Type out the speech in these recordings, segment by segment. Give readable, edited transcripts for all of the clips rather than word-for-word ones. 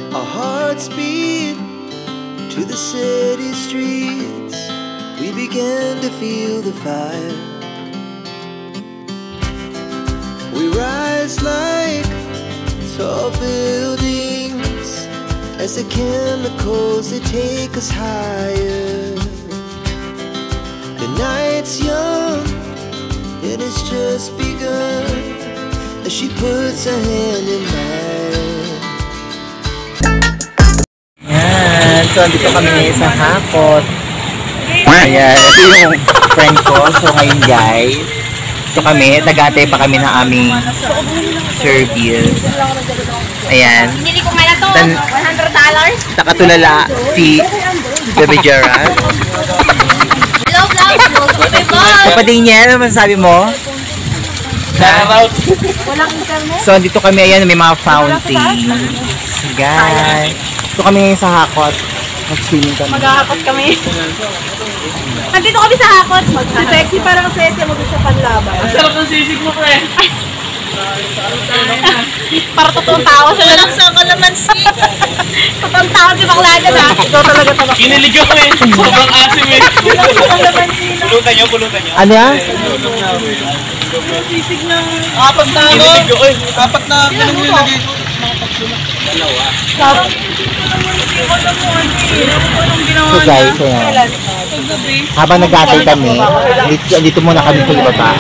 Our hearts beat to the city streets. We began to feel the fire. We rise like tall buildings as the chemicals, they take us higher. The night's young, it has just begun as she puts her hand in mine. Yan, so dito kami sa Hakot. Ayan, ito yung friend ko. So ngayon guys, so kami, nag-aantay pa kami ng aming service. Ayan. Hindi ko nga na to, $100. Nakatulala si Bebe Gerald. Hello vlog, okay vlog. Kapatid niya, ano masasabi mo? Walang internet. So dito kami, ayan, may mga fountain. Guys. So kami ngayon sa Hakot. Mag-swimming kami. Maghahakot kami. Nandito kami sa Hakot. Si Sexy parang sesi mo sa panlaban. Ang sarap ng sisig mo, pre. Para totoong tao siya. Walang sa kalamansi. Totoong tao si Bakla dyan ha. Ikaw talaga tabak. Kinilig ako eh. Sobrang asim eh. Pulutan nyo, pulutan nyo. Ano yan? Sisig ng... Apat na ano? Kinilig ako eh. Apat na ano nilagay ko. Dalawa. Sarap. So guys, ayan. Habang nag-aantay kami, dito muna kami sa ibaba.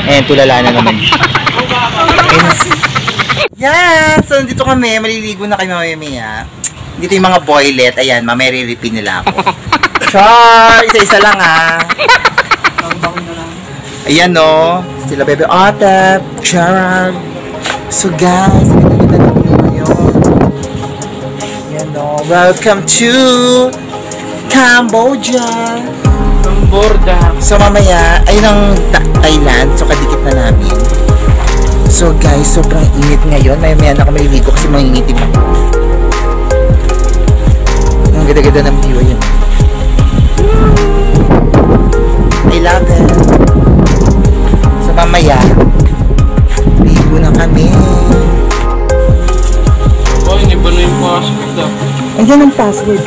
Ayan, tulala na naman. Yes! So dito kami, maliligo na kami mamaya. Dito yung mga boylet. Ayan, mamaya riripin nila ako. Char! Isa-isa lang ah. Ayan no. Sila Bebe Otep, Gerald. So guys, kita na ngayon. Ayan no. Welcome to Cambodia. So mamaya, ayun ang Thailand. So kadikit na namin. So guys, sobrang init ngayon. Maya na ako maliligo kasi mangingitim ako. Ang ganda-ganda ng view. Ayan. I love it. So mamaya, ligo na kami. Oh, hindi ba na yung password ah? Ayan ang password.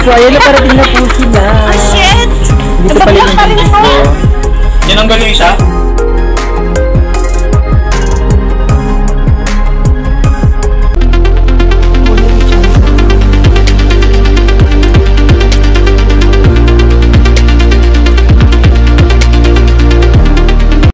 So ayun na, parating na po sila. Shit! Dito pala yung Nagbablog pa rin ako. Yan ang galing siya?